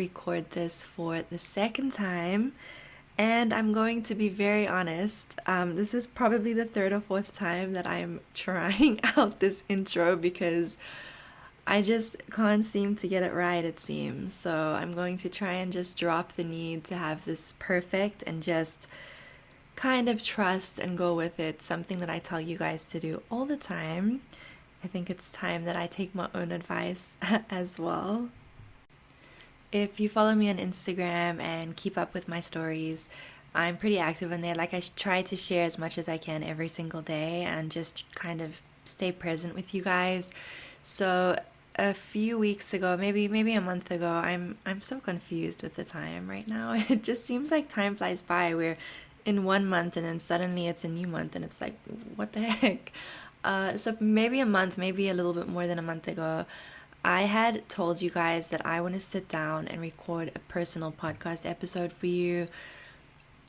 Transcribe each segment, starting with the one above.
record this for the second time, and I'm going to be very honest. This is probably the third or fourth time that I'm trying out this intro because I just can't seem to get it right, it seems. So I'm going to try and just drop the need to have this perfect and just kind of trust and go with it, something that I tell you guys to do all the time. I think it's time that I take my own advice as well. If you follow me on Instagram and keep up with my stories, I'm pretty active on there. Like I try to share as much as I can every single day and just kind of stay present with you guys. So a few weeks ago, maybe a month ago, I'm so confused with the time right now. It just seems like time flies by. We're in 1 month and then suddenly it's a new month and it's like, what the heck? So maybe a month, maybe a little bit more than a month ago, I had told you guys that I want to sit down and record a personal podcast episode for you.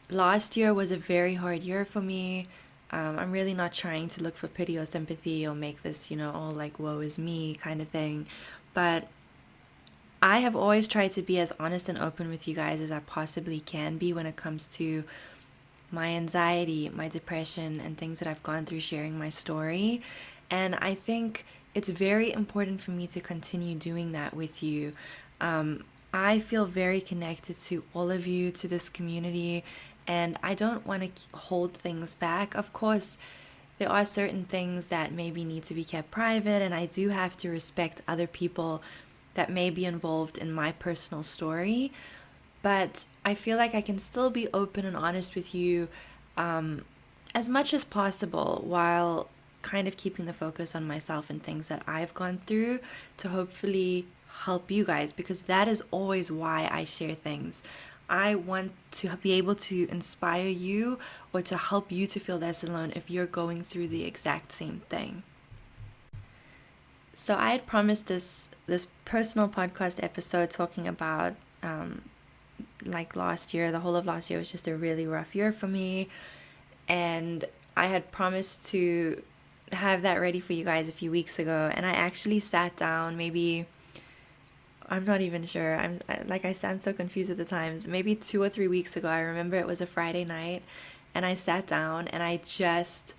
Last year was a very hard year for me. I'm really not trying to look for pity or sympathy or make this, all like woe is me kind of thing. But I have always tried to be as honest and open with you guys as I possibly can be when it comes to my anxiety, my depression, and things that I've gone through sharing my story. And I think it's very important for me to continue doing that with you. I feel very connected to all of you, to this community, and I don't want to hold things back. Of course, there are certain things that maybe need to be kept private, and I do have to respect other people that may be involved in my personal story. But I feel like I can still be open and honest with you as much as possible while kind of keeping the focus on myself and things that I've gone through to hopefully help you guys, because that is always why I share things. I want to be able to inspire you or to help you to feel less alone if you're going through the exact same thing. So I had promised this personal podcast episode talking about like last year. The whole of last year was just a really rough year for me, and I had promised to have that ready for you guys a few weeks ago, and I actually sat down, maybe, I'm not even sure, like I said, I'm so confused with the times, maybe 2 or 3 weeks ago. I remember it was a Friday night, and I sat down and I just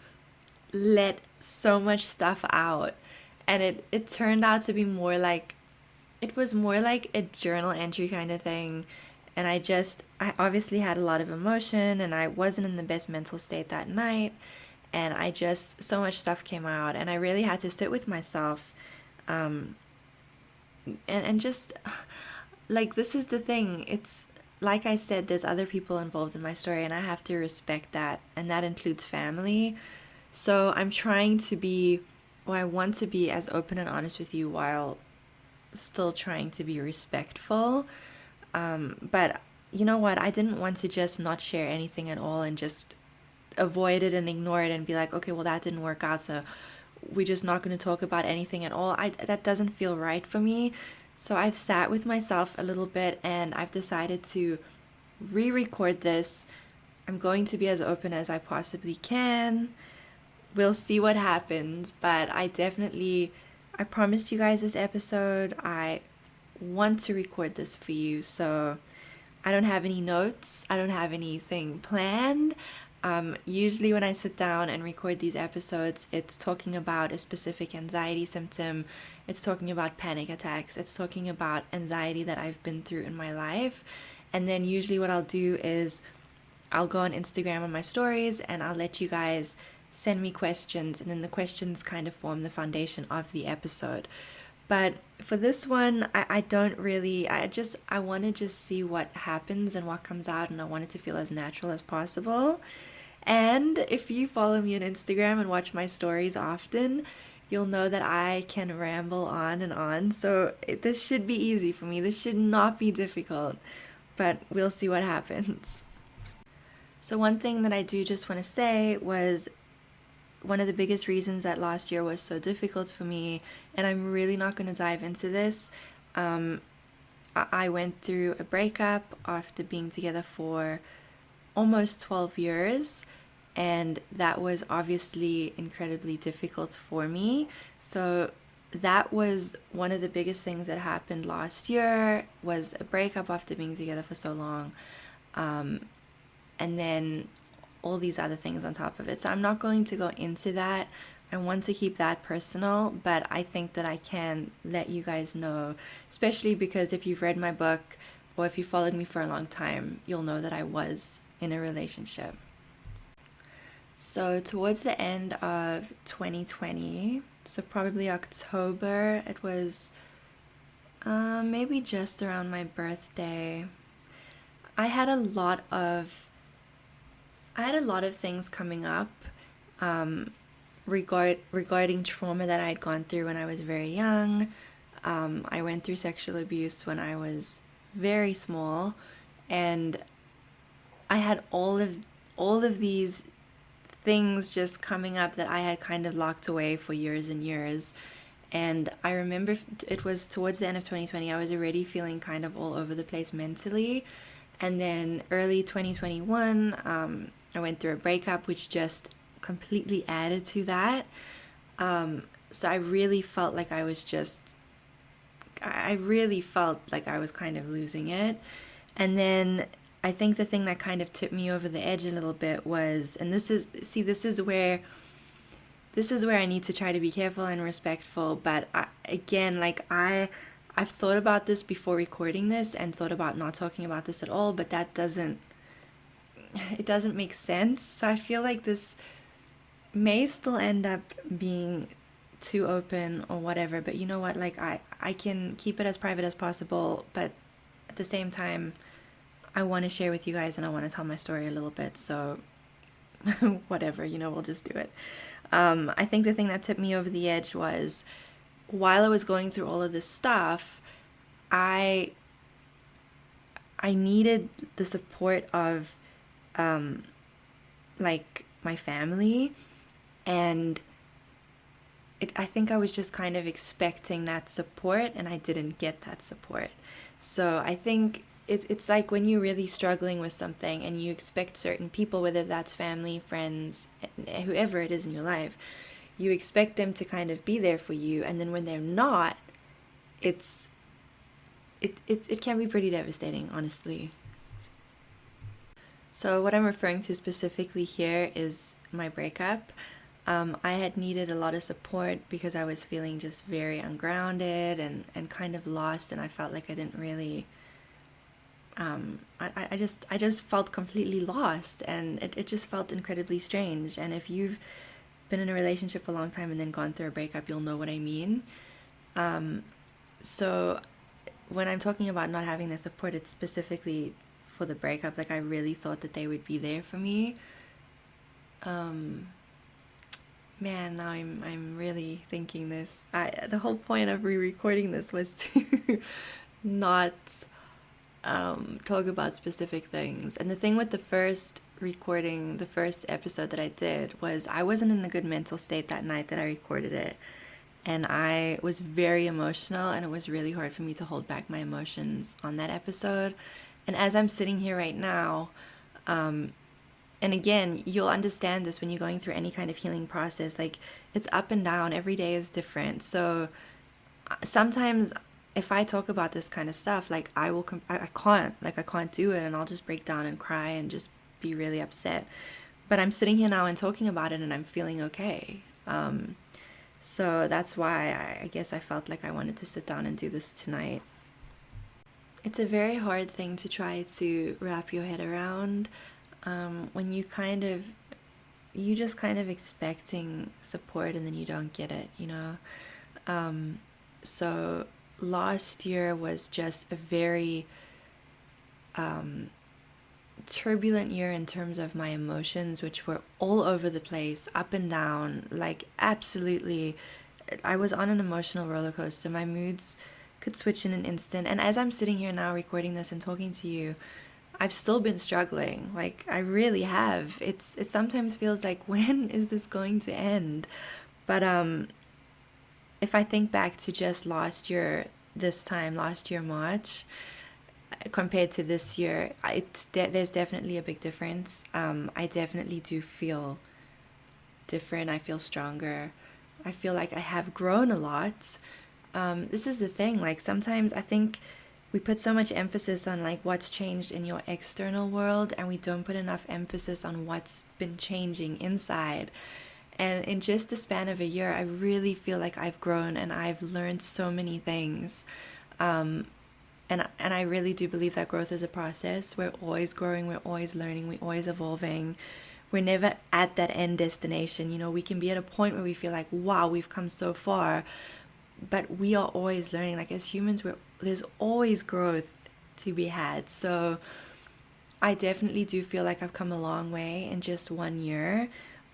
let so much stuff out, and it turned out to be more like a journal entry kind of thing. And I obviously had a lot of emotion, and I wasn't in the best mental state that night, and so much stuff came out, and I really had to sit with myself, and just, like, this is the thing, it's, like I said, there's other people involved in my story, and I have to respect that, and that includes family. So I'm trying to be, or I want to be, as open and honest with you while still trying to be respectful. But you know what? I didn't want to just not share anything at all and just avoid it and ignore it and be like, okay, well, that didn't work out, so we're just not going to talk about anything at all. That doesn't feel right for me. So I've sat with myself a little bit and I've decided to re-record this. I'm going to be as open as I possibly can. We'll see what happens, but I promised you guys this episode. I want to record this for you, so I don't have any notes, I don't have anything planned. Usually when I sit down and record these episodes, it's talking about a specific anxiety symptom, it's talking about panic attacks, it's talking about anxiety that I've been through in my life. And then usually what I'll do is I'll go on Instagram on my stories and I'll let you guys send me questions, and then the questions kind of form the foundation of the episode. But for this one, I want to just see what happens and what comes out, and I want it to feel as natural as possible. And if you follow me on Instagram and watch my stories often, you'll know that I can ramble on and on. So this should be easy for me. This should not be difficult, but we'll see what happens. So one thing that I do just want to say was, one of the biggest reasons that last year was so difficult for me, and I'm really not going to dive into this, I went through a breakup after being together for almost 12 years, and that was obviously incredibly difficult for me. So that was one of the biggest things that happened last year, was a breakup after being together for so long. And then all these other things on top of it. So I'm not going to go into that. I want to keep that personal, but I think that I can let you guys know, especially because if you've read my book or if you followed me for a long time, you'll know that I was in a relationship. So towards the end of 2020, so probably October, it was maybe just around my birthday, I had a lot of things coming up regarding trauma that I had gone through when I was very young. I went through sexual abuse when I was very small, and I had all of these things just coming up that I had kind of locked away for years and years. And I remember it was towards the end of 2020, I was already feeling kind of all over the place mentally. And then early 2021, I went through a breakup, which just completely added to that. So I really felt like I was kind of losing it. And then I think the thing that kind of tipped me over the edge a little bit was, and this is where I need to try to be careful and respectful. But I've thought about this before recording this and thought about not talking about this at all, but it doesn't make sense. So I feel like this may still end up being too open or whatever, but you know what, like I can keep it as private as possible, but at the same time I want to share with you guys and I want to tell my story a little bit, so whatever, we'll just do it. I think the thing that tipped me over the edge was, while I was going through all of this stuff, I needed the support of my family, and I think I was just kind of expecting that support, and I didn't get that support. So I think it's like when you're really struggling with something and you expect certain people, whether that's family, friends, whoever it is in your life, you expect them to kind of be there for you, and then when they're not, it can be pretty devastating, honestly. So what I'm referring to specifically here is my breakup. I had needed a lot of support because I was feeling just very ungrounded and kind of lost, and I felt like I didn't really I just felt completely lost, and it just felt incredibly strange. And if you've been in a relationship for a long time and then gone through a breakup, you'll know what I mean. So when I'm talking about not having the support, it's specifically for the breakup. Like, I really thought that they would be there for me. Man, now I'm really thinking this. The whole point of re-recording this was to not talk about specific things. And the thing with the first recording, the first episode that I did, was I wasn't in a good mental state that night that I recorded it. And I was very emotional, and it was really hard for me to hold back my emotions on that episode. And as I'm sitting here right now, and again, you'll understand this when you're going through any kind of healing process. Like, it's up and down. Every day is different. So sometimes if I talk about this kind of stuff, like, I can't do it, and I'll just break down and cry and just be really upset. But I'm sitting here now and talking about it, and I'm feeling okay. So that's why I guess I felt like I wanted to sit down and do this tonight. It's a very hard thing to try to wrap your head around when you just kind of expecting support and then you don't get it, So last year was just a very turbulent year in terms of my emotions, which were all over the place, up and down, like absolutely. I was on an emotional roller coaster. My moods could switch in an instant. And as I'm sitting here now recording this and talking to you, I've still been struggling. Like, I really have. It sometimes feels like, when is this going to end? But if I think back to just last year March, compared to this year, there's definitely a big difference. I definitely do feel different. I feel stronger. I feel like I have grown a lot. This is the thing, like sometimes I think we put so much emphasis on like what's changed in your external world, and we don't put enough emphasis on what's been changing inside. And in just the span of a year, I really feel like I've grown and I've learned so many things. And I really do believe that growth is a process. We're always growing, we're always learning, we're always evolving. We're never at that end destination. You know, we can be at a point where we feel like, wow, we've come so far, but we are always learning. Like as humans, there's always growth to be had. So I definitely do feel like I've come a long way in just 1 year,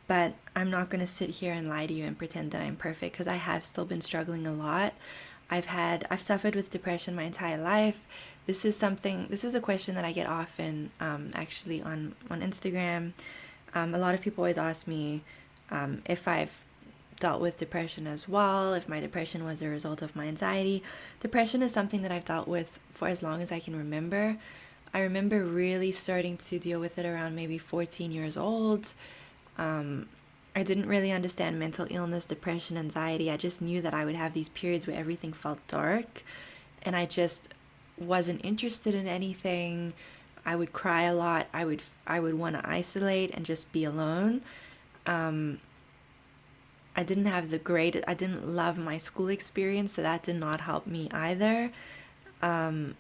but I'm not going to sit here and lie to you and pretend that I'm perfect, because I have still been struggling a lot. I've suffered with depression my entire life. This is a question that I get often, actually on Instagram. A lot of people always ask me if I've dealt with depression as well, if my depression was a result of my anxiety. Depression is something that I've dealt with for as long as I can remember. I remember really starting to deal with it around maybe 14 years old. I didn't really understand mental illness, depression, anxiety. I just knew that I would have these periods where everything felt dark, and I just wasn't interested in anything. I would cry a lot. I would want to isolate and just be alone. I didn't love my school experience, so that did not help me either. There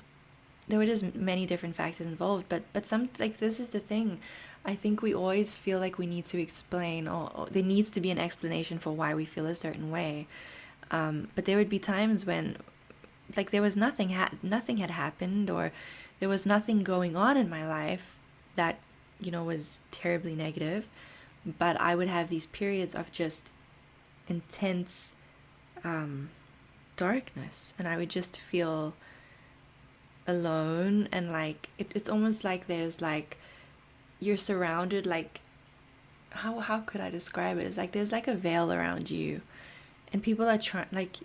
were just many different factors involved, but some, like, this is the thing. I think we always feel like we need to explain, or there needs to be an explanation for why we feel a certain way. But there would be times when, like, there was nothing had happened, or there was nothing going on in my life that, was terribly negative. But I would have these periods of just intense darkness, and I would just feel alone, and like it's almost like there's like you're surrounded, like how could I describe it? It's like there's like a veil around you, and people are trying, like,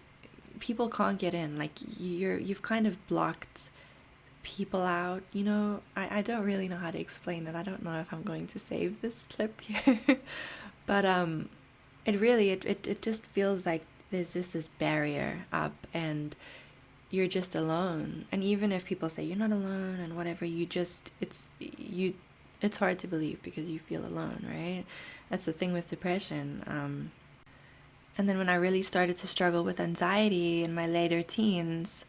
people can't get in, like you've kind of blocked people out. I don't really know how to explain it. I don't know if I'm going to save this clip here. But it really it just feels like there's just this barrier up, and you're just alone. And even if people say you're not alone and whatever, it's hard to believe because you feel alone, right? That's the thing with depression. And then when I really started to struggle with anxiety in my later teens,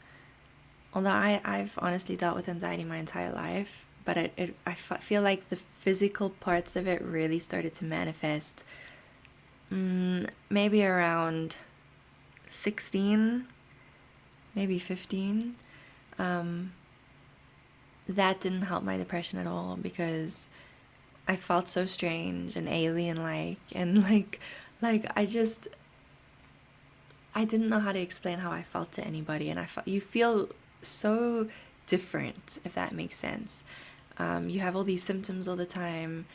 although I've honestly dealt with anxiety my entire life, but I feel like the physical parts of it really started to manifest maybe around 16, maybe 15. That didn't help my depression at all, because I felt so strange and alien-like, and like I didn't know how to explain how I felt to anybody, and you feel so different, if that makes sense. You have all these symptoms all the time,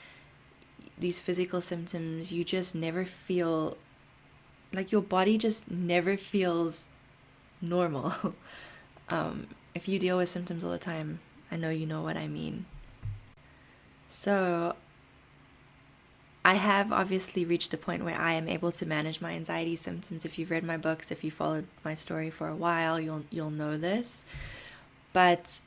these physical symptoms. You just never feel like, your body just never feels normal. If you deal with symptoms all the time, I know you know what I mean. So I have obviously reached a point where I am able to manage my anxiety symptoms. If you've read my books, if you followed my story for a while, you'll know this. But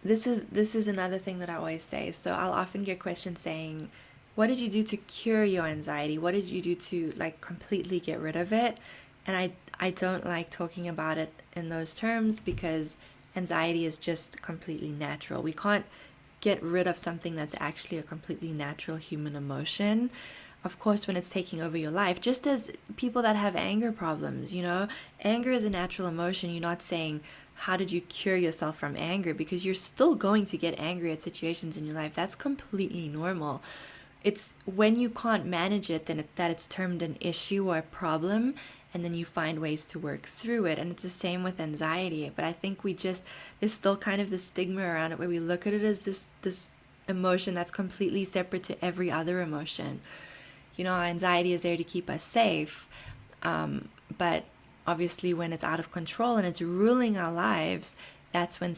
this is another thing that I always say. So I'll often get questions saying, what did you do to cure your anxiety? What did you do to like completely get rid of it? And I don't like talking about it in those terms, because anxiety is just completely natural. We can't get rid of something that's actually a completely natural human emotion. Of course, when it's taking over your life, just as people that have anger problems, anger is a natural emotion. You're not saying, how did you cure yourself from anger? Because you're still going to get angry at situations in your life. That's completely normal. It's when you can't manage it, then that it's termed an issue or a problem, and then you find ways to work through it. And it's the same with anxiety. But I think there's still kind of this stigma around it, where we look at it as this emotion that's completely separate to every other emotion. Anxiety is there to keep us safe. But obviously when it's out of control and it's ruling our lives, that's when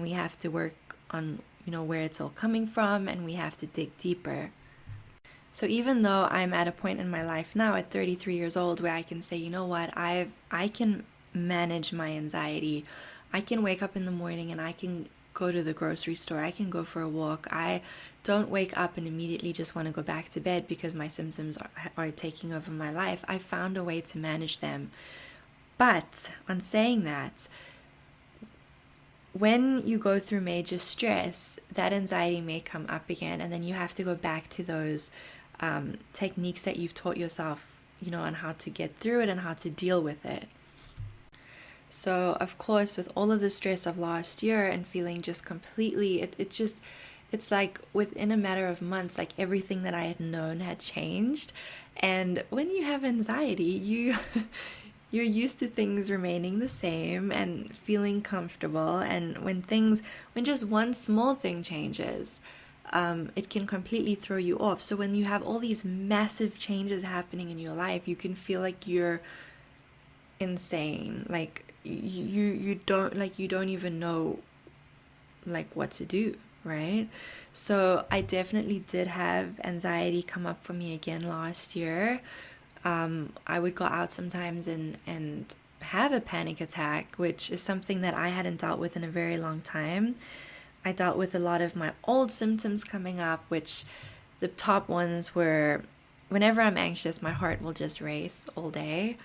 we have to work on, where it's all coming from, and we have to dig deeper. So even though I'm at a point in my life now at 33 years old where I can say, you know what, I can manage my anxiety. I can wake up in the morning and I can go to the grocery store. I can go for a walk. I don't wake up and immediately just want to go back to bed because my symptoms are taking over my life. I found a way to manage them. But on saying that, when you go through major stress, that anxiety may come up again, and then you have to go back to those techniques that you've taught yourself, on how to get through it and how to deal with it. So, of course, with all of the stress of last year and feeling just completely, it's like within a matter of months, like everything that I had known had changed. And when you have anxiety, you're used to things remaining the same and feeling comfortable. And when just one small thing changes, it can completely throw you off. So when you have all these massive changes happening in your life, you can feel like you're insane. Like you don't even know like what to do, right? So I definitely did have anxiety come up for me again last year. I would go out sometimes and have a panic attack, which is something that I hadn't dealt with in a very long time. I dealt with a lot of my old symptoms coming up, which the top ones were whenever I'm anxious, my heart will just race all day.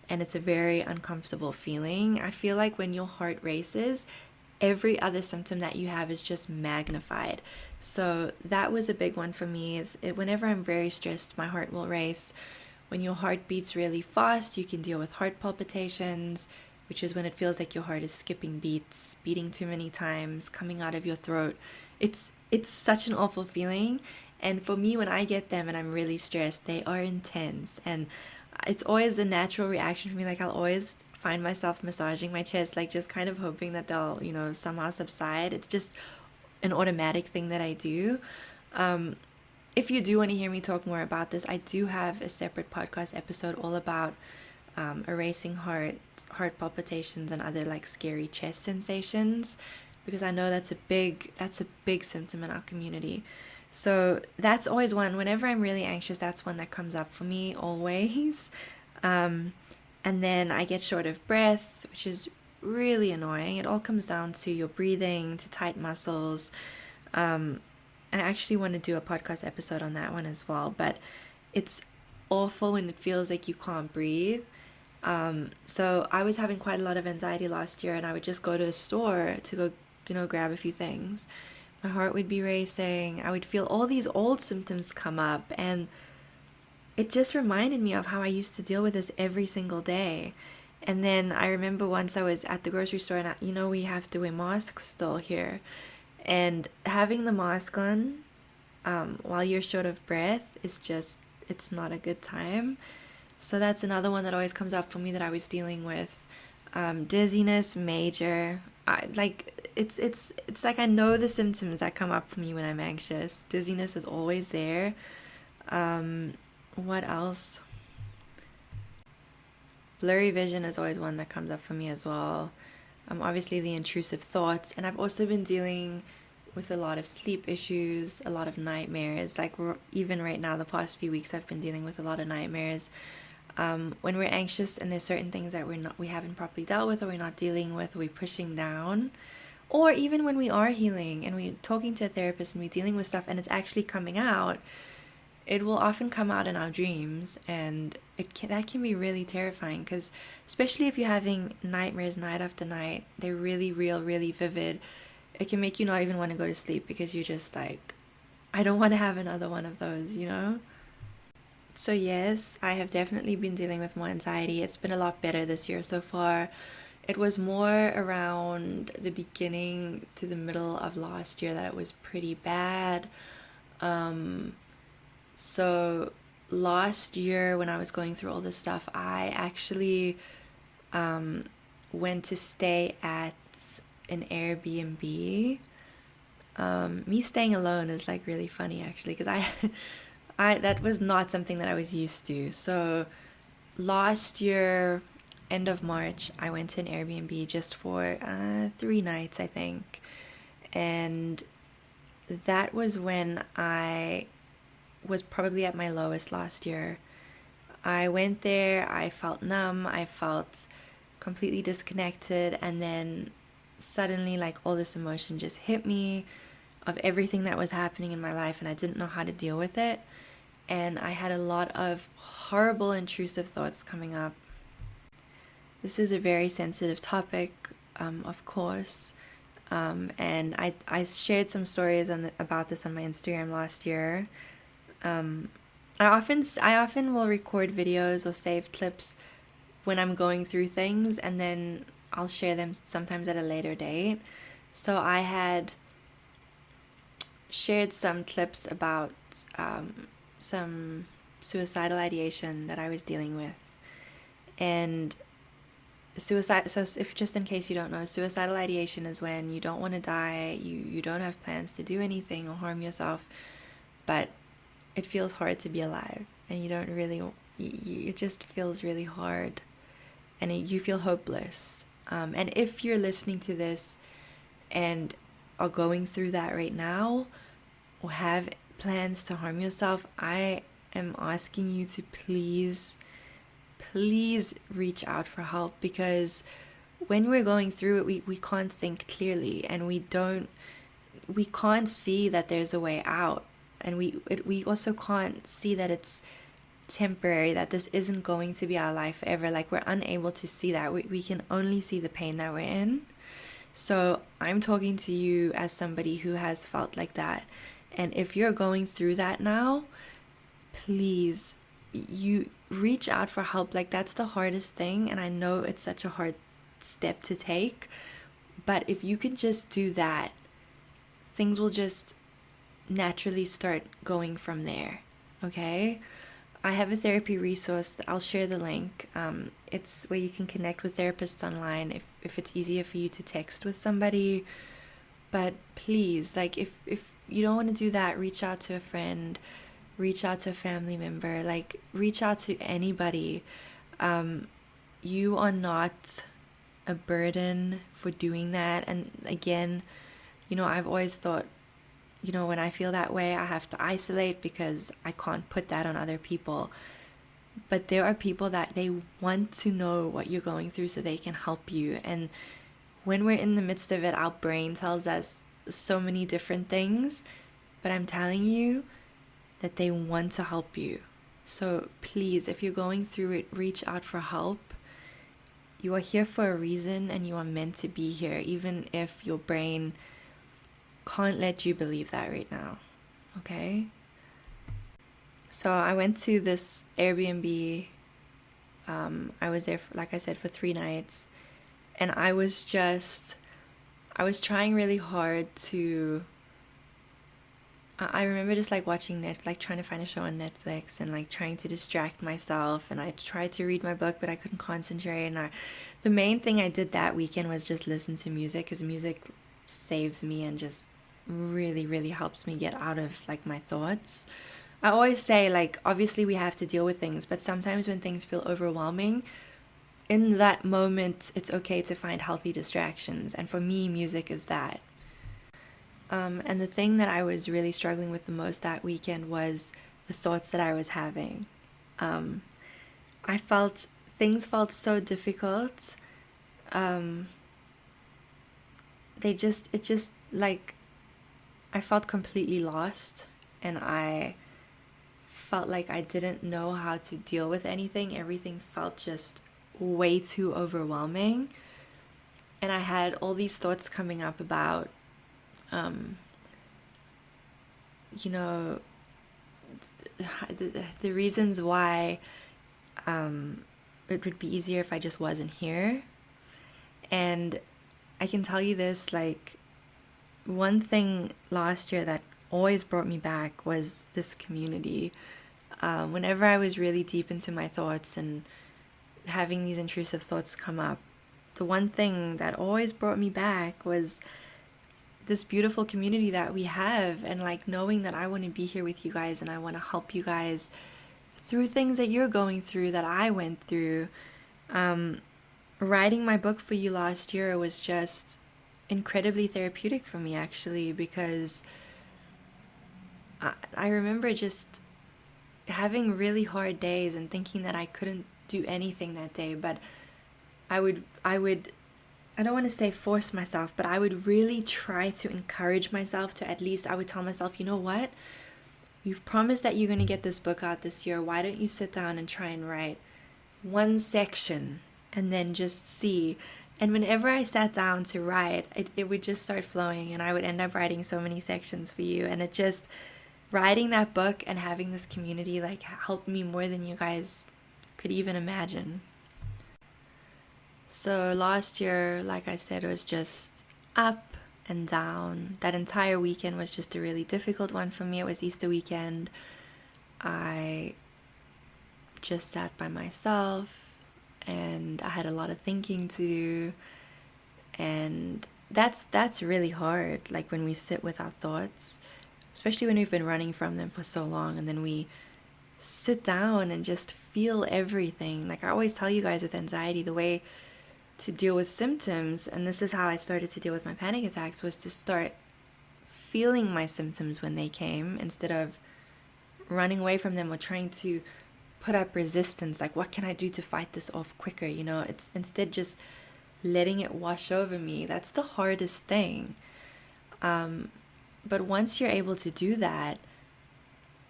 And it's a very uncomfortable feeling. I feel like when your heart races, every other symptom that you have is just magnified. So that was a big one for me. Whenever I'm very stressed, my heart will race. When your heart beats really fast, you can deal with heart palpitations, which is when it feels like your heart is skipping beats, beating too many times, coming out of your throat. It's such an awful feeling. And for me, when I get them and I'm really stressed, they are intense. And it's always a natural reaction for me. Like I'll always find myself massaging my chest, like just kind of hoping that they'll, somehow subside. It's just an automatic thing that I do. If you do want to hear me talk more about this, I do have a separate podcast episode all about erasing heart palpitations and other like scary chest sensations, because I know that's a big symptom in our community. So that's always one. Whenever I'm really anxious, that's one that comes up for me always. And then I get short of breath, which is really annoying. It all comes down to your breathing, to tight muscles. I actually want to do a podcast episode on that one as well, but it's awful when it feels like you can't breathe. So I was having quite a lot of anxiety last year, and I would just go to a store to go, grab a few things. My heart would be racing. I would feel all these old symptoms come up, and it just reminded me of how I used to deal with this every single day. And then I remember once I was at the grocery store, and we have to wear masks still here, and having the mask on while you're short of breath is it's not a good time. So that's another one that always comes up for me that I was dealing with. Dizziness, major. It's like I know the symptoms that come up for me when I'm anxious. Dizziness is always there. What else? Blurry vision is always one that comes up for me as well. Obviously the intrusive thoughts, and I've also been dealing with a lot of sleep issues, a lot of nightmares. Like even right now, the past few weeks, I've been dealing with a lot of nightmares. When we're anxious and there's certain things that we haven't properly dealt with, or we're not dealing with, or we're pushing down, or even when we are healing and we're talking to a therapist and we're dealing with stuff and it's actually coming out, it will often come out in our dreams, and that can be really terrifying, because especially if you're having nightmares night after night, they're really real, really vivid. It can make you not even want to go to sleep because you're just like, I don't want to have another one of those, So yes, I have definitely been dealing with more anxiety. It's been a lot better this year so far. It was more around the beginning to the middle of last year that it was pretty bad. So last year when I was going through all this stuff, I actually went to stay at an Airbnb. Me staying alone is like really funny actually, because I that was not something that I was used to. So last year, end of March, I went to an Airbnb just for 3 nights, I think. And that was when I was probably at my lowest last year. I went there, I felt numb, I felt completely disconnected, and then suddenly like all this emotion just hit me of everything that was happening in my life, and I didn't know how to deal with it. And I had a lot of horrible intrusive thoughts coming up. This is a very sensitive topic, of course. And I shared some stories about this on my Instagram last year. I often will record videos or save clips when I'm going through things, and then I'll share them sometimes at a later date. So I had shared some clips about some suicidal ideation that I was dealing with. And suicide, so if just in case you don't know, suicidal ideation is when you don't want to die, you don't have plans to do anything or harm yourself, but it feels hard to be alive, and you don't really, it just feels really hard, and you feel hopeless. And if you're listening to this and are going through that right now, or have plans to harm yourself, I am asking you to please reach out for help, because when we're going through it, we can't think clearly, and we can't see that there's a way out, and we also can't see that it's temporary, that this isn't going to be our life forever. Like, we're unable to see that. We can only see the pain that we're in. So I'm talking to you as somebody who has felt like that, and if you're going through that now, please, you reach out for help. Like, that's the hardest thing, and I know it's such a hard step to take, but if you can just do that, things will just naturally start going from there. Okay, I have a therapy resource. I'll share the link. It's where you can connect with therapists online if it's easier for you to text with somebody. But please, like, if you don't want to do that, reach out to a friend, reach out to a family member, like, reach out to anybody. You are not a burden for doing that. And again, I've always thought, when I feel that way, I have to isolate because I can't put that on other people. But there are people that they want to know what you're going through so they can help you. And when we're in the midst of it, our brain tells us so many different things, but I'm telling you that they want to help you. So please, if you're going through it, reach out for help. You are here for a reason, and you are meant to be here, even if your brain can't let you believe that right now. Okay? So I went to this Airbnb. I was there, like I said, for 3 nights, and I was trying really hard to, I remember just like watching Netflix, trying to find a show on Netflix, and like trying to distract myself, and I tried to read my book, but I couldn't concentrate. And the main thing I did that weekend was just listen to music, because music saves me and just really, really helps me get out of like my thoughts. I always say, like, obviously we have to deal with things, but sometimes when things feel overwhelming, in that moment, it's okay to find healthy distractions. And for me, music is that. And the thing that I was really struggling with the most that weekend was the thoughts that I was having. Things felt so difficult. It just like, I felt completely lost, and I felt like I didn't know how to deal with anything. Everything felt just way too overwhelming, and I had all these thoughts coming up about the reasons why it would be easier if I just wasn't here. And I can tell you this, like, one thing last year that always brought me back was this community. Whenever I was really deep into my thoughts and having these intrusive thoughts come up, the one thing that always brought me back was this beautiful community that we have, and like knowing that I want to be here with you guys, and I want to help you guys through things that you're going through, that I went through. Writing my book for you last year was just incredibly therapeutic for me, actually, because I remember just having really hard days and thinking that I couldn't do anything that day, but I don't want to say force myself, but I would really try to encourage myself to, at least I would tell myself, you know what? You've promised that you're going to get this book out this year. Why don't you sit down and try and write one section and then just see? And whenever I sat down to write, it would just start flowing, and I would end up writing so many sections for you. And it just, writing that book and having this community like helped me more than you guys could even imagine. So last year, like I said, was just up and down. That entire weekend was just a really difficult one for me. It was Easter weekend. I just sat by myself and I had a lot of thinking to do, and that's really hard, like when we sit with our thoughts, especially when we've been running from them for so long, and then we sit down and just feel everything. Like I always tell you guys, with anxiety, the way to deal with symptoms, and this is how I started to deal with my panic attacks, was to start feeling my symptoms when they came, instead of running away from them or trying to put up resistance, like what can I do to fight this off quicker, it's instead just letting it wash over me. That's the hardest thing, but once you're able to do that,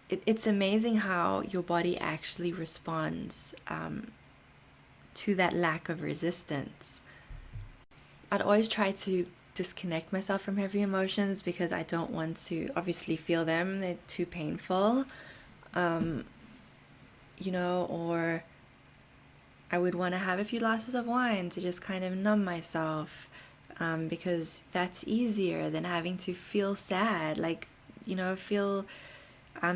it's amazing how your body actually responds to that lack of resistance. I'd always try to disconnect myself from heavy emotions because I don't want to obviously feel them. They're too painful. Or I would want to have a few glasses of wine to just kind of numb myself, because that's easier than having to feel sad, feel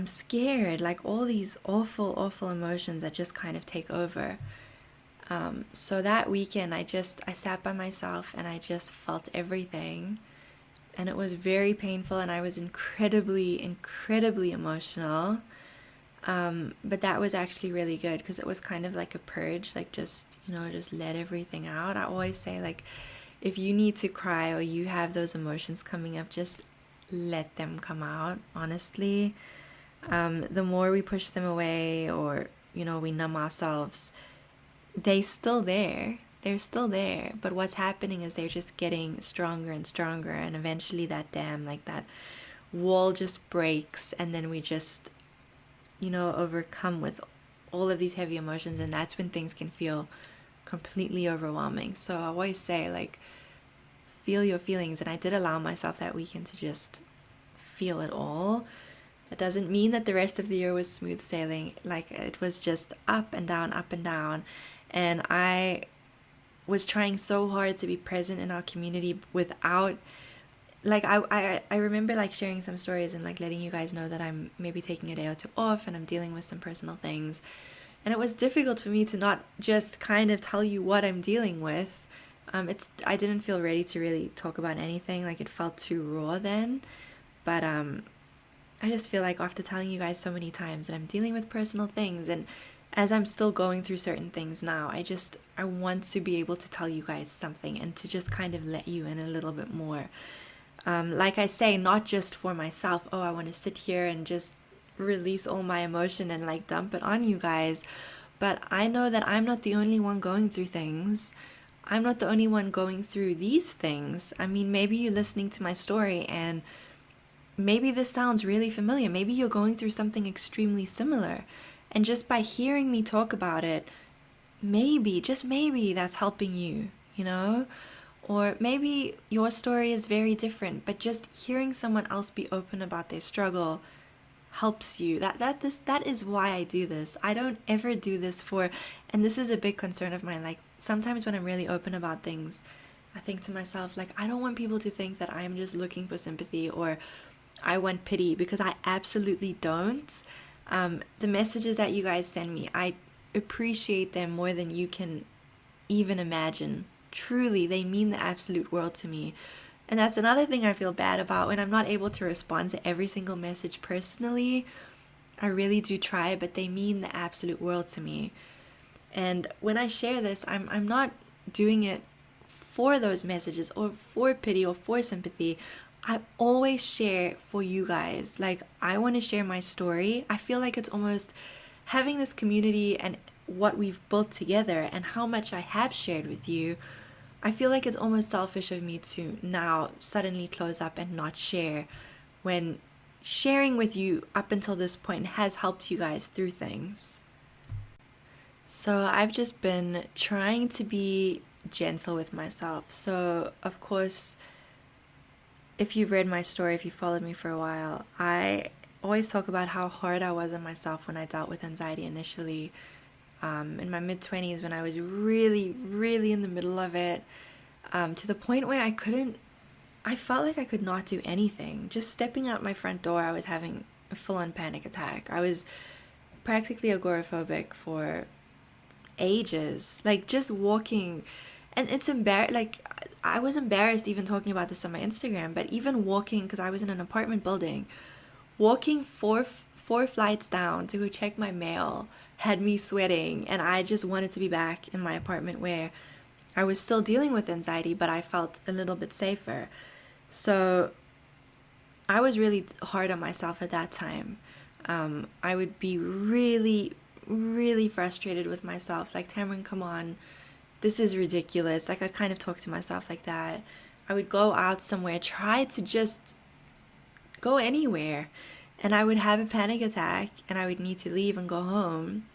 scared, like all these awful, awful emotions that just kind of take over. So that weekend, I sat by myself and I just felt everything, and it was very painful, and I was incredibly, incredibly emotional. But that was actually really good because it was kind of like a purge, like just let everything out. I always say, like, if you need to cry or you have those emotions coming up, just let them come out, honestly. The more we push them away or, we numb ourselves, they're still there. They're still there. But what's happening is they're just getting stronger and stronger. And eventually that dam, like that wall, just breaks. And then we just, overcome with all of these heavy emotions. And that's when things can feel completely overwhelming. So I always say, like, feel your feelings. And I did allow myself that weekend to just feel it all. That doesn't mean that the rest of the year was smooth sailing. Like, it was just up and down, up and down. And I was trying so hard to be present in our community without, like, I remember, like, sharing some stories and, like, letting you guys know that I'm maybe taking a day or two off and I'm dealing with some personal things. And it was difficult for me to not just kind of tell you what I'm dealing with. I didn't feel ready to really talk about anything. Like, it felt too raw then. But I just feel like after telling you guys so many times that I'm dealing with personal things, and as I'm still going through certain things now, I want to be able to tell you guys something and to just kind of let you in a little bit more. Like I say, not just for myself, I want to sit here and just release all my emotion and, like, dump it on you guys. But I know that I'm not the only one going through things. I'm not the only one going through these things. I mean, maybe you're listening to my story and maybe this sounds really familiar. Maybe you're going through something extremely similar. And just by hearing me talk about it, maybe, just maybe, that's helping you, Or maybe your story is very different, but just hearing someone else be open about their struggle helps you. That is why I do this. I don't ever do this for, and this is a big concern of mine, like, sometimes when I'm really open about things, I think to myself, like, I don't want people to think that I'm just looking for sympathy or I want pity, because I absolutely don't. The messages that you guys send me, I appreciate them more than you can even imagine. Truly, they mean the absolute world to me. And that's another thing I feel bad about, when I'm not able to respond to every single message personally. I really do try, but they mean the absolute world to me. And when I share this, I'm not doing it for those messages or for pity or for sympathy. I always share for you guys. Like, I want to share my story. I feel like it's almost having this community and what we've built together and how much I have shared with you. I feel like it's almost selfish of me to now suddenly close up and not share when sharing with you up until this point has helped you guys through things. So I've just been trying to be gentle with myself. So, of course, if you've read my story, if you followed me for a while, I always talk about how hard I was on myself when I dealt with anxiety initially. In my mid-20s, when I was really, really in the middle of it, to the point where I felt like I could not do anything. Just stepping out my front door, I was having a full-on panic attack. I was practically agoraphobic for ages. Like, just walking, and it's like, I was embarrassed even talking about this on my Instagram, but even walking, because I was in an apartment building, walking four flights down to go check my mail had me sweating, and I just wanted to be back in my apartment where I was still dealing with anxiety, but I felt a little bit safer. So I was really hard on myself at that time. I would be really, really frustrated with myself. Like, Tamron, come on, this is ridiculous. Like, I'd kind of talk to myself like that. I would go out somewhere, try to just go anywhere, and I would have a panic attack, and I would need to leave and go home.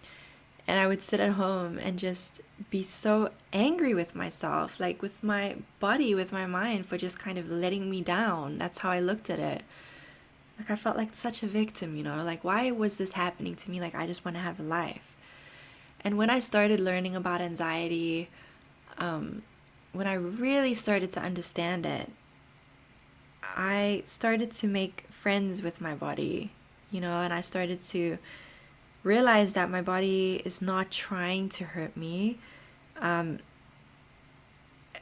And I would sit at home and just be so angry with myself, like with my body, with my mind, for just kind of letting me down. That's how I looked at it. Like, I felt like such a victim, like, why was this happening to me? Like, I just want to have a life. And when I started learning about anxiety, when I really started to understand it, I started to make friends with my body, and I started to realize that my body is not trying to hurt me. I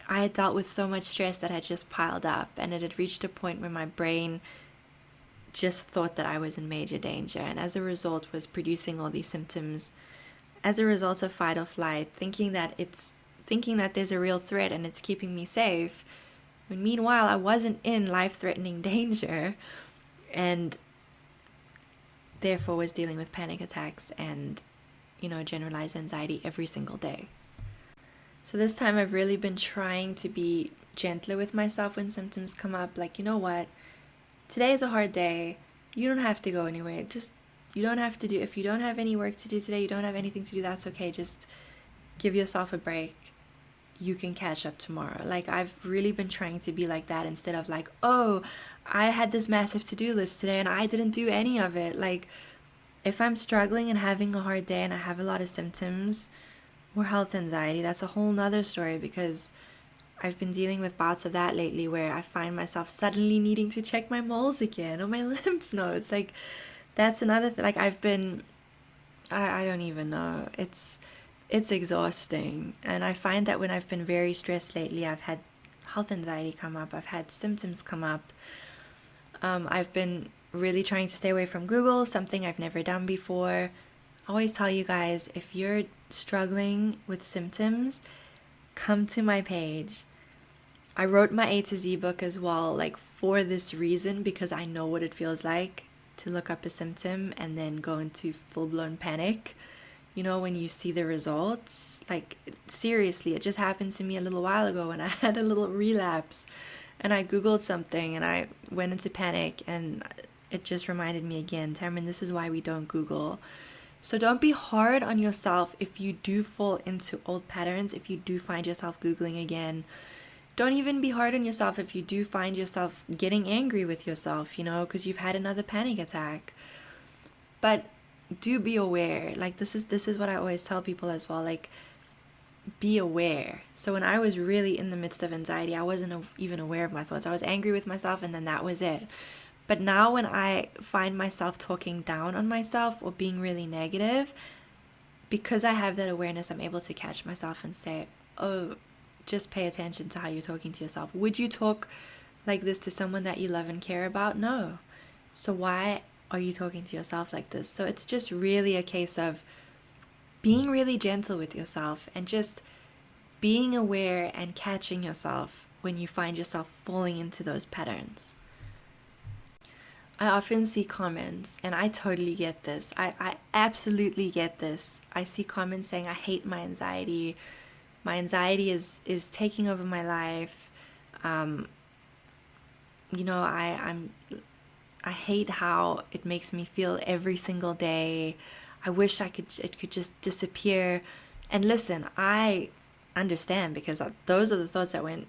had dealt with so much stress that had just piled up, and it had reached a point where my brain just thought that I was in major danger, and as a result was producing all these symptoms as a result of fight or flight, thinking that there's a real threat and it's keeping me safe, when meanwhile I wasn't in life-threatening danger, and therefore was dealing with panic attacks and generalized anxiety every single day. So this time I've really been trying to be gentler with myself when symptoms come up. Like, you know what, today is a hard day, you don't have to go anywhere, you don't have to do, if you don't have any work to do today, you don't have anything to do, that's okay, just give yourself a break, you can catch up tomorrow. Like, I've really been trying to be like that, instead of like, oh, I had this massive to-do list today and I didn't do any of it. Like, if I'm struggling and having a hard day and I have a lot of symptoms or health anxiety, that's a whole nother story, because I've been dealing with bouts of that lately where I find myself suddenly needing to check my moles again or my lymph nodes. Like, that's another thing. Like, I don't even know. It's exhausting. And I find that when I've been very stressed lately, I've had health anxiety come up. I've had symptoms come up. I've been really trying to stay away from Google, something I've never done before. I always tell you guys, if you're struggling with symptoms, come to my page. I wrote my A to Z book as well, like, for this reason, because I know what it feels like to look up a symptom and then go into full-blown panic, when you see the results. Like, seriously, it just happened to me a little while ago when I had a little relapse and I Googled something and I went into panic, and it just reminded me again, Tamron, this is why we don't Google. So don't be hard on yourself if you do fall into old patterns, if you do find yourself Googling again. Don't even be hard on yourself if you do find yourself getting angry with yourself, because you've had another panic attack. But do be aware. Like, this is what I always tell people as well. Like, be aware. So when I was really in the midst of anxiety, I wasn't even aware of my thoughts. I was angry with myself, and then that was it. But now when I find myself talking down on myself or being really negative, because I have that awareness, I'm able to catch myself and say, oh, just pay attention to how you're talking to yourself. Would you talk like this to someone that you love and care about? No. So why are you talking to yourself like this? So it's just really a case of being really gentle with yourself and just being aware and catching yourself when you find yourself falling into those patterns. I often see comments, and I totally get this. I absolutely get this. I see comments saying, I hate my anxiety. My anxiety is taking over my life. You know, I hate how it makes me feel every single day. I wish it could just disappear. And listen, I understand, because those are the thoughts that went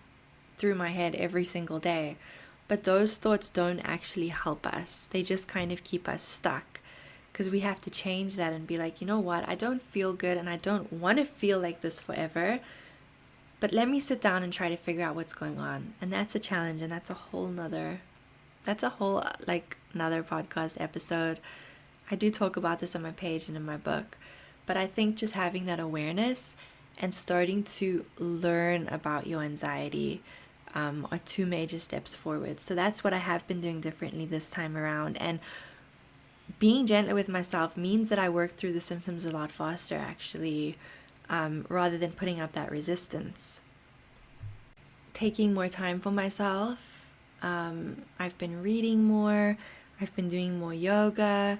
through my head every single day. But those thoughts don't actually help us. They just kind of keep us stuck, because we have to change that and be like, you know what? I don't feel good, and I don't want to feel like this forever. But let me sit down and try to figure out what's going on. And that's a challenge, and that's a whole another podcast episode. I do talk about this on my page and in my book. But I think just having that awareness and starting to learn about your anxiety are two major steps forward. So that's what I have been doing differently this time around. And being gentler with myself means that I work through the symptoms a lot faster, actually, rather than putting up that resistance. Taking more time for myself. I've been reading more. I've been doing more yoga.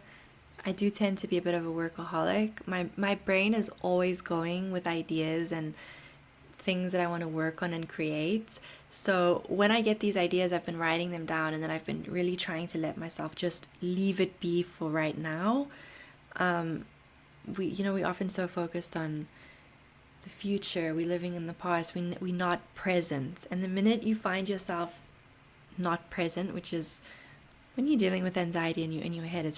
I do tend to be a bit of a workaholic. My brain is always going with ideas and things that I want to work on and create. So when I get these ideas, I've been writing them down, and then I've been really trying to let myself just leave it be for right now. We often so focused on the future. We're living in the past. We're not present. And the minute you find yourself not present, which is when you're dealing with anxiety in your head,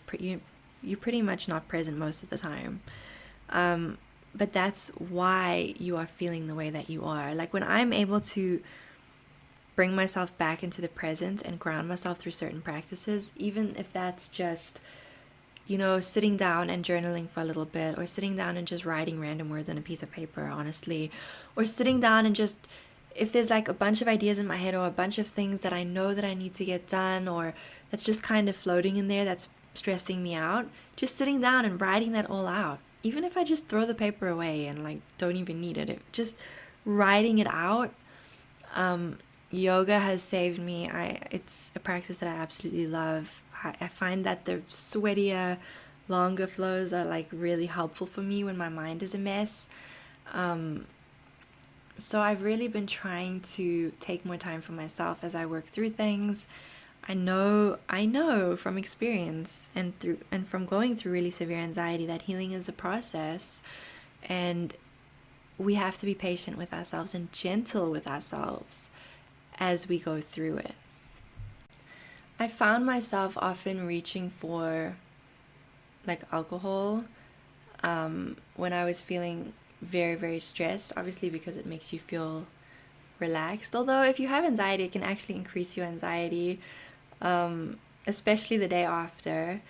you're pretty much not present most of the time. But that's why you are feeling the way that you are. Like when I'm able to bring myself back into the present and ground myself through certain practices, even if that's just, sitting down and journaling for a little bit, or sitting down and just writing random words on a piece of paper, honestly, or sitting down and just, if there's like a bunch of ideas in my head, or a bunch of things that I know that I need to get done, or that's just kind of floating in there that's stressing me out, just sitting down and writing that all out. Even if I just throw the paper away and like don't even need it, just writing it out. Yoga has saved me. It's a practice that I absolutely love. I find that the sweatier, longer flows are like really helpful for me when my mind is a mess. So I've really been trying to take more time for myself as I work through things. I know from experience and from going through really severe anxiety that healing is a process, and we have to be patient with ourselves and gentle with ourselves as we go through it. I found myself often reaching for like alcohol when I was feeling very, very stressed, obviously because it makes you feel relaxed. Although if you have anxiety, it can actually increase your anxiety. Especially the day after,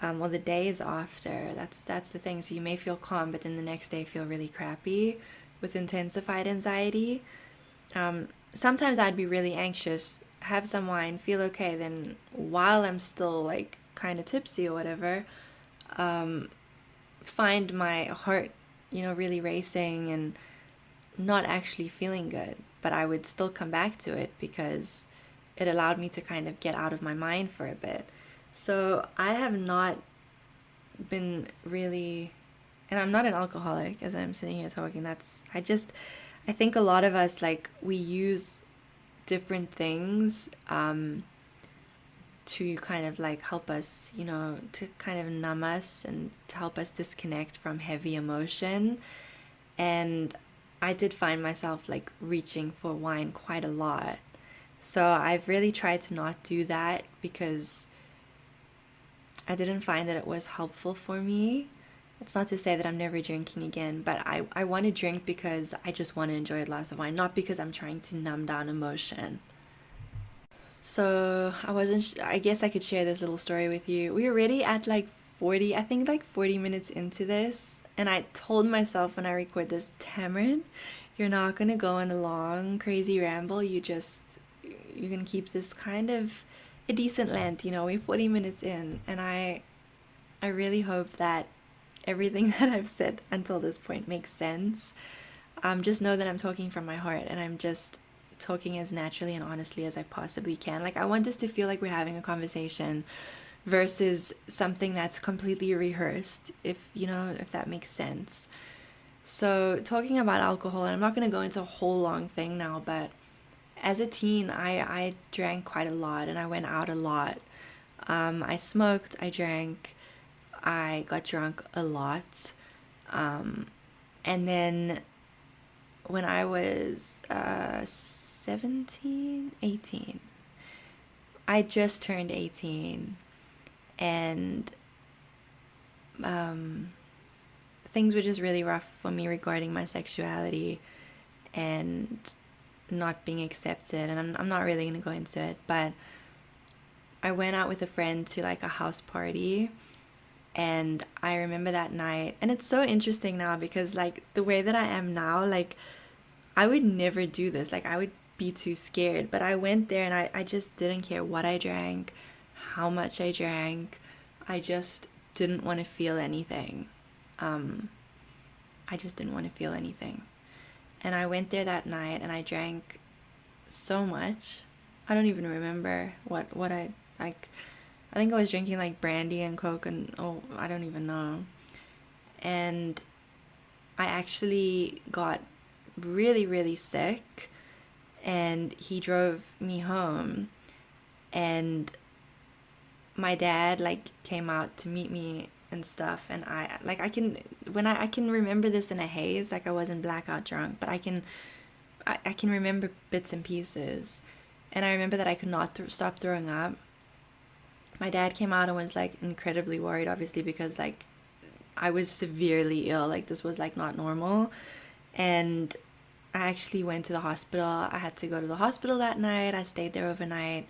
or the days after. That's the thing. So you may feel calm, but then the next day feel really crappy with intensified anxiety. Sometimes I'd be really anxious, have some wine, feel okay, then while I'm still like kind of tipsy or whatever, find my heart, really racing and not actually feeling good. But I would still come back to it because it allowed me to kind of get out of my mind for a bit. So I have not been really, and I'm not an alcoholic as I'm sitting here talking. I think a lot of us, like, we use different things to kind of like help us, to kind of numb us and to help us disconnect from heavy emotion. And I did find myself like reaching for wine quite a lot. So I've really tried to not do that because I didn't find that it was helpful for me. It's not to say that I'm never drinking again, but I want to drink because I just want to enjoy a glass of wine, not because I'm trying to numb down emotion. So I guess I could share this little story with you. We're already at like 40 minutes into this, and I told myself when I record this, Tamron, you're not going to go on a long, crazy ramble. You're going to keep this kind of a decent length, we're 40 minutes in, and I really hope that everything that I've said until this point makes sense. Just know that I'm talking from my heart, and I'm just talking as naturally and honestly as I possibly can. Like, I want this to feel like we're having a conversation versus something that's completely rehearsed, if that makes sense. So talking about alcohol, and I'm not going to go into a whole long thing now, but as a teen, I drank quite a lot and I went out a lot. I smoked, I drank, I got drunk a lot. And then when I was 17, 18, I just turned 18, and things were just really rough for me regarding my sexuality and not being accepted. And I'm not really going to go into it, but I went out with a friend to like a house party, and I remember that night, and it's so interesting now because like the way that I am now, like I would never do this. Like I would be too scared, but I went there and I just didn't care what I drank, how much I drank. I just didn't want to feel anything. I just didn't want to feel anything. And I went there that night and I drank so much. I don't even remember what I like. I think I was drinking like brandy and Coke and I don't even know. And I actually got really, really sick, and he drove me home, and my dad like came out to meet me and stuff, and I can remember this in a haze, like I wasn't blackout drunk, but I can remember bits and pieces. And I remember that I could not stop throwing up. My dad came out and was like incredibly worried, obviously, because like I was severely ill. Like this was like not normal. And I actually went to the hospital. I had to go to the hospital that night. I stayed there overnight.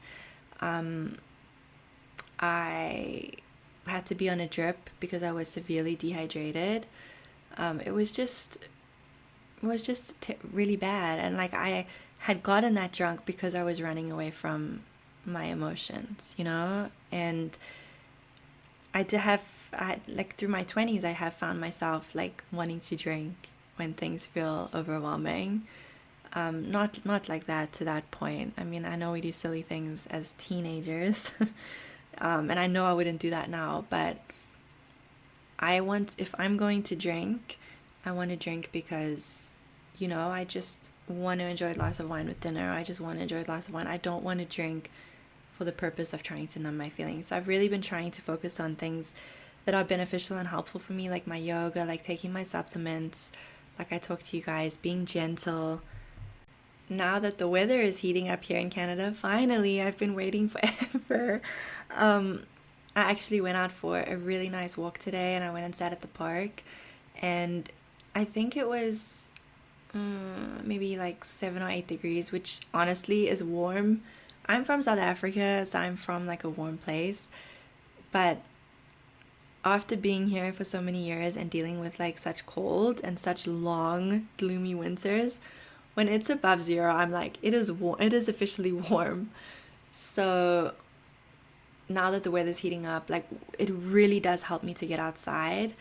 I had to be on a drip because I was severely dehydrated. It was just really bad. And like I had gotten that drunk because I was running away from my emotions, and like through my 20s, I have found myself like wanting to drink when things feel overwhelming. Not like that to that point. I mean, I know we do silly things as teenagers, and I know I wouldn't do that now, but if I'm going to drink, I want to drink because, I just want to enjoy a glass of wine with dinner. I just want to enjoy a glass of wine. I don't want to drink for the purpose of trying to numb my feelings. So I've really been trying to focus on things that are beneficial and helpful for me, like my yoga, like taking my supplements, like I talked to you guys, being gentle. Now that the weather is heating up here in Canada, finally, I've been waiting forever. I actually went out for a really nice walk today, and I went and sat at the park, and I think it was maybe like 7 or 8 degrees, which honestly is warm. I'm from South Africa, so I'm from like a warm place, but after being here for so many years and dealing with like such cold and such long, gloomy winters, when it's above zero, I'm like, it is warm. It is officially warm. So now that the weather's heating up, like it really does help me to get outside.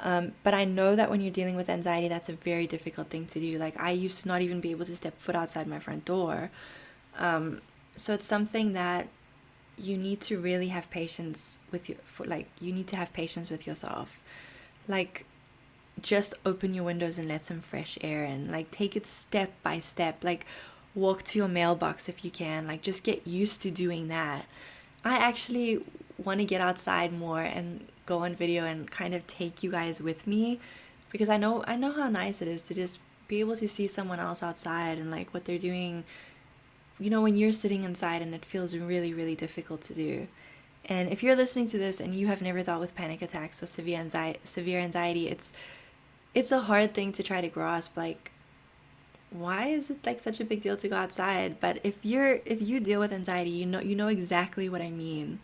But I know that when you're dealing with anxiety, that's a very difficult thing to do. Like I used to not even be able to step foot outside my front door. So it's something that you need to really have patience with you need to have patience with yourself. Like just open your windows and let some fresh air in. Like take it step by step. Like walk to your mailbox if you can. Like just get used to doing that. I actually want to get outside more and go on video and kind of take you guys with me, because I know how nice it is to just be able to see someone else outside and like what they're doing, when you're sitting inside and it feels really, really difficult to do. And if you're listening to this and you have never dealt with panic attacks or severe anxiety, it's a hard thing to try to grasp. Like, why is it like such a big deal to go outside? But if you deal with anxiety, you know exactly what I mean.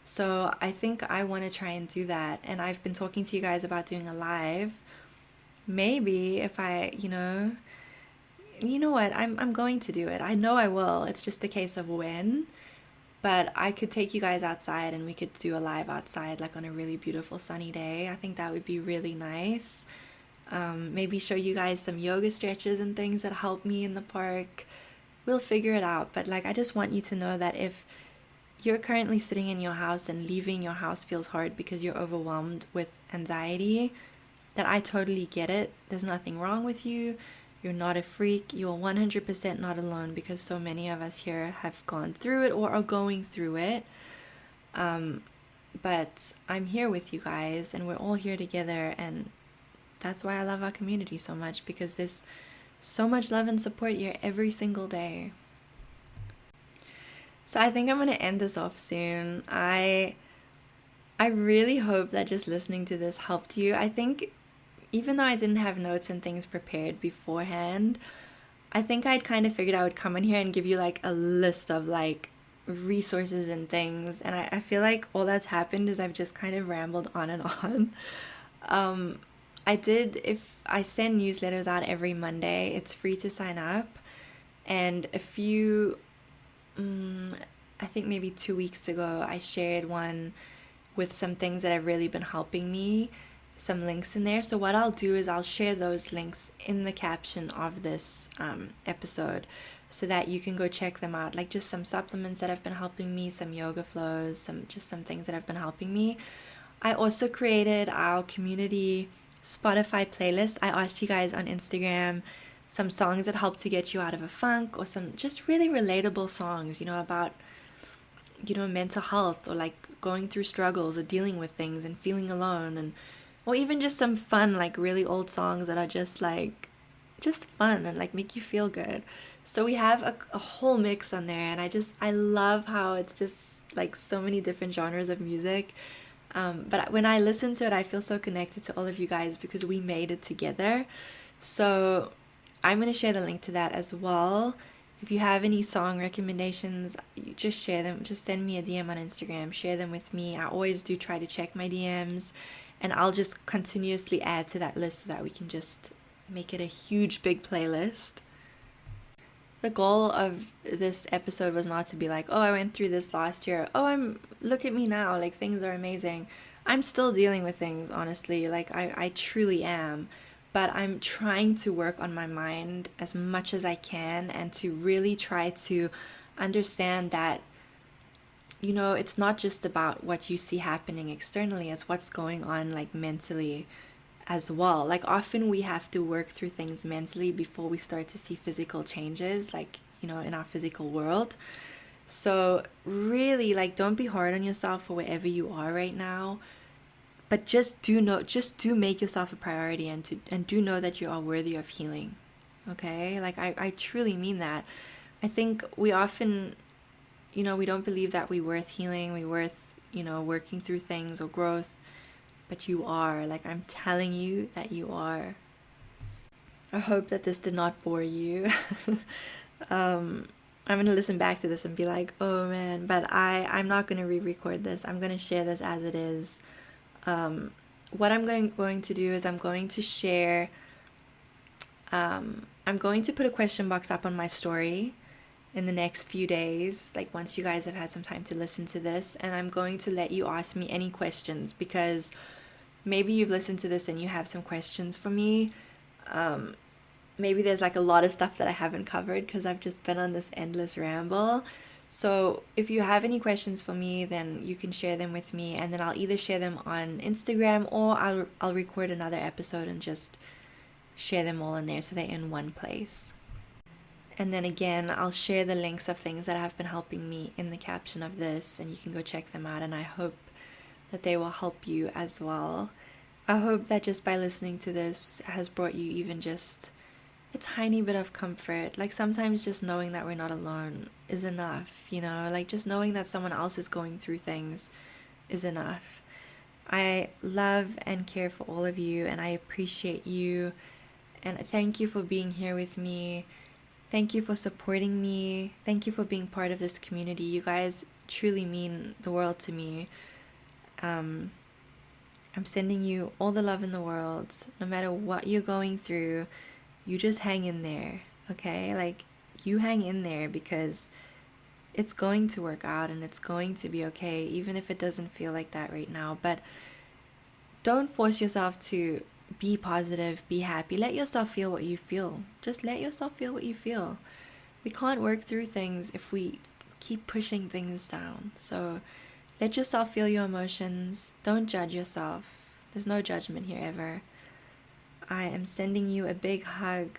So I think I want to try and do that. And I've been talking to you guys about doing a live. Maybe if I, you know what, I'm going to do it. I know I will. It's just a case of when. But I could take you guys outside and we could do a live outside, like on a really beautiful sunny day. I think that would be really nice. Maybe show you guys some yoga stretches and things that help me in the park. We'll figure it out. But like, I just want you to know that if you're currently sitting in your house and leaving your house feels hard because you're overwhelmed with anxiety, that I totally get it. There's nothing wrong with you. You're not a freak. You're 100% not alone, because so many of us here have gone through it or are going through it. But I'm here with you guys, and we're all here together, and that's why I love our community so much, because there's so much love and support here every single day. So I think I'm going to end this off soon. I really hope that just listening to this helped you. I think even though I didn't have notes and things prepared beforehand, I think I'd kind of figured I would come in here and give you like a list of like resources and things. And I feel like all that's happened is I've just kind of rambled on and on. If I send newsletters out every Monday, it's free to sign up. And I think maybe 2 weeks ago, I shared one with some things that have really been helping me, some links in there. So what I'll do is I'll share those links in the caption of this episode, so that you can go check them out, like just some supplements that have been helping me, some yoga flows, some things that have been helping me. I also created our community Spotify playlist. I asked you guys on Instagram some songs that help to get you out of a funk, or some just really relatable songs, about mental health, or like going through struggles or dealing with things and feeling alone, or even just some fun, like really old songs that are just fun and like make you feel good. So we have a whole mix on there, and I love how it's just like so many different genres of music. But when I listen to it, I feel so connected to all of you guys, because we made it together. So I'm going to share the link to that as well. If you have any song recommendations, you just share them. Just send me a DM on Instagram. Share them with me. I always do try to check my DMs, and I'll just continuously add to that list so that we can just make it a huge, big playlist. The goal of this episode was not to be like, oh, I went through this last year. Oh, look at me now. Like, things are amazing. I'm still dealing with things, honestly. Like, I truly am. But I'm trying to work on my mind as much as I can, and to really try to understand that, it's not just about what you see happening externally, it's what's going on like mentally as well. Like, often we have to work through things mentally before we start to see physical changes, like, in our physical world. So really, like, don't be hard on yourself for wherever you are right now. But just do make yourself a priority, and do know that you are worthy of healing. Okay? Like, I truly mean that. I think we often, we don't believe that we're worth healing, we're worth, working through things or growth. But you are. Like, I'm telling you that you are. I hope that this did not bore you. I'm going to listen back to this and be like, oh man, but I'm not going to re-record this. I'm going to share this as it is. What I'm going to do is I'm going to share, I'm going to put a question box up on my story in the next few days, like once you guys have had some time to listen to this, and I'm going to let you ask me any questions, because maybe you've listened to this and you have some questions for me. Maybe there's like a lot of stuff that I haven't covered because I've just been on this endless ramble. So if you have any questions for me, then you can share them with me, and then I'll either share them on Instagram, or I'll record another episode and just share them all in there so they're in one place. And then again, I'll share the links of things that have been helping me in the caption of this, and you can go check them out, and I hope that they will help you as well. I hope that just by listening to this has brought you even just a tiny bit of comfort. Like, sometimes just knowing that we're not alone is enough, like just knowing that someone else is going through things is enough. I love and care for all of you, and I appreciate you, and thank you for being here with me. Thank you for supporting me. Thank you for being part of this community. You guys truly mean the world to me. I'm sending you all the love in the world. No matter what you're going through, you just hang in there, okay? Like, you hang in there, because it's going to work out and it's going to be okay, even if it doesn't feel like that right now. But don't force yourself to be positive, be happy. Let yourself feel what you feel. Just let yourself feel what you feel. We can't work through things if we keep pushing things down. So let yourself feel your emotions. Don't judge yourself. There's no judgment here ever. I am sending you a big hug,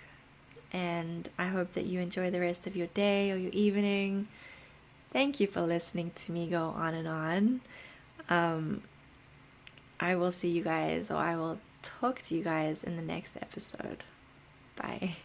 and I hope that you enjoy the rest of your day or your evening. Thank you for listening to me go on and on. I will see you guys, or I will talk to you guys in the next episode. Bye.